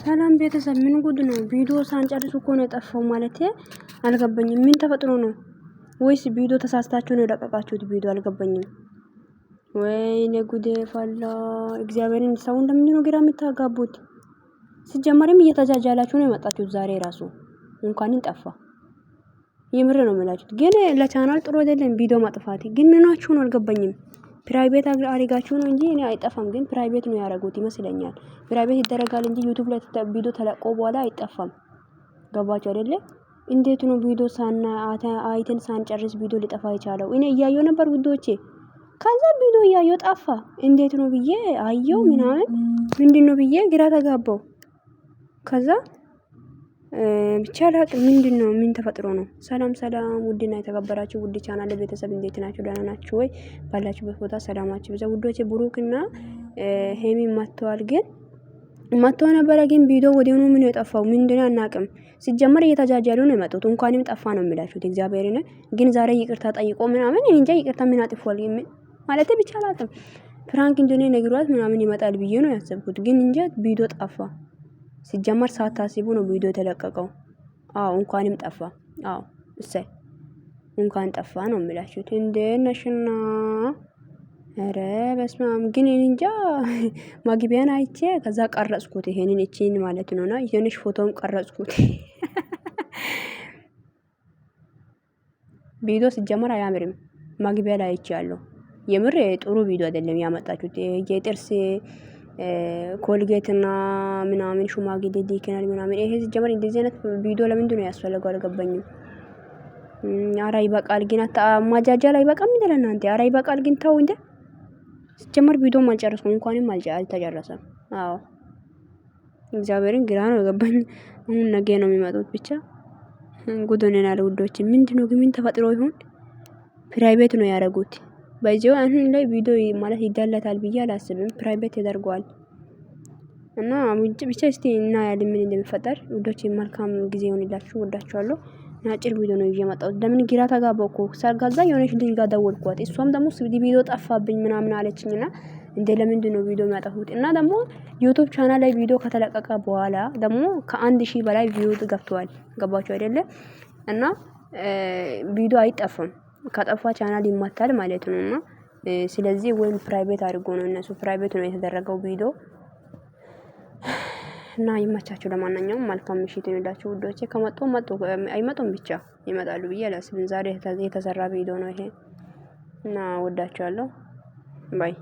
ሰላም ቤተሰብ ምን ጉድ ነው? ቪዲዮ ሳንጨርስ እኮ ነው የጠፋው ማለት አልገባኝም። ምን ተፈጥሮ ነው? ወይስ ቪዲዮ ተሳስታችሁ ነው የለቀቃችሁት? ቪዲዮ አልገባኝም። ወይኔ ጉዴ ፈላ። እግዚአብሔርን ሰው እንደምንድነው ግራ የምታጋቡት? ሲጀመርም እየተጃጃላችሁ ነው የመጣችሁት ዛሬ ራሱ እንኳን ጠፋ። የምር ነው የምላችሁት። ግን ለቻናል ጥሩ አይደለም ቪዲዮ ማጥፋት። ግን ምናችሁ ነው አልገባኝም። ፕራይቬት አድርጋችሁ ነው እንጂ እኔ አይጠፋም። ግን ፕራይቬት ነው ያደረጉት ይመስለኛል። ፕራይቬት ይደረጋል እንጂ ዩቲዩብ ላይ ቪዲዮ ተለቆ በኋላ አይጠፋም። ገባችሁ አይደለ? እንዴት ነው ቪዲዮ አይተን ሳንጨርስ ቪዲዮ ሊጠፋ የቻለው? እኔ እያየሁ ነበር ውዶቼ። ከዛ ቪዲዮ እያየሁ ጠፋ። እንዴት ነው ብዬ አየው ምናምን ምንድነው ብዬ ግራ ተጋባው። ከዛ ብቻ አላቅም ምንድነው ምን ተፈጥሮ ነው? ሰላም ሰላም ውድና የተከበራችሁ ውድ ቻናል ቤተሰብ እንዴት ናችሁ? ደህና ናችሁ ወይ? ባላችሁበት ቦታ ሰላማችሁ ብዛ ውዶቼ። ብሩክና ሄሚ መጥተዋል። ግን መጥተው ነበረ ግን ቪዲዮ ወዲያውኑ ምን የጠፋው ምንድነው አናቅም። ሲጀመር እየተጃጃሉ ነው የመጡት። እንኳንም ጠፋ ነው የሚላችሁት እግዚአብሔርን። ግን ዛሬ ይቅርታ ጠይቆ ምናምን እኔ እንጃ ይቅርታ ምን አጥፏል ማለት ብቻ አላቅም። ፍራንክ እንደሆነ ነግሯት ምናምን ይመጣል ብዬ ነው ያሰብኩት። ግን እንጃ ቪዲዮ ጠፋ። ሲጀመር ሳታስቡ ነው ቪዲዮ የተለቀቀው። አዎ እንኳንም ጠፋ። አዎ እሰይ እንኳን ጠፋ ነው የሚላችሁት። እንደ ነሽና ኧረ በስማም። ግን እንጃ ማግቢያን አይቼ ከዛ ቀረጽኩት። ይሄንን እቺን ማለት ነውና የሆነሽ ፎቶም ቀረጽኩት። ቪዲዮ ሲጀመር አያምርም። ማግቢያ ላይ አይቻለሁ። የምር ጥሩ ቪዲዮ አይደለም ያመጣችሁት። የጥርስ ኮልጌት እና ምናምን ሹማግሌ ዲክናል ምናምን ይሄ ሲጀመር እንደዚህ አይነት ቪዲዮ ለምንድን ነው ያስፈልገው አልገባኝም። ኧረ ይበቃል ግን ማጃጃል አይበቃም እንዴ ለእናንተ? ኧረ ይበቃል ግን ተው እንዴ። ሲጀመር ቪዲዮ አልጨረስኩም እንኳንም አልተጨረሰም። አዎ እግዚአብሔርን ግራ ነው የገባኝ። አሁን ነገ ነው የሚመጡት። ብቻ ጉድ ሆነናል ውዶች። ምንድነው ግን ምን ተፈጥሮ ይሆን? ፕራይቬት ነው ያደረጉት። በዚሁ አሁን ላይ ቪዲዮ ማለት ይደለታል ብዬ አላስብም። ፕራይቬት ተደርጓል። እና ብቻ እስቲ እናያለን ምን እንደሚፈጠር ውዶቼ። መልካም ጊዜ ይሁንላችሁ። ወዳችኋለሁ። አጭር ቪዲዮ ነው የመጣሁት። ለምን ግራ ተጋባሁ እኮ ሰርጋዛ የሆነች ልጅ ጋር ደወልኳት። እሷም ደግሞ ቪዲዮ ጠፋብኝ ምናምን አለችኝና እንደ ለምንድን ነው ቪዲዮ የሚያጠፉት? እና ደግሞ ዩቲዩብ ቻናል ላይ ቪዲዮ ከተለቀቀ በኋላ ደግሞ ከ1000 በላይ ቪው ገብቷል። ገባችሁ አይደለ? እና ቪዲዮ አይጠፋም። ከጠፋ ቻናል ይማታል ማለት ነውና ስለዚህ ወይም ፕራይቬት አድርጎ ነው እነሱ ፕራይቬት ነው የተደረገው ቪዲዮ። እና ይመቻችሁ። ለማንኛውም መልካም ምሽት ይሁንላችሁ ውዶቼ። ከመጡ መጡ አይመጡም ብቻ ይመጣሉ ብዬ አላስብም። ዛሬ የተሰራ ቪዲዮ ነው ይሄ እና ወዳችኋለሁ። ባይ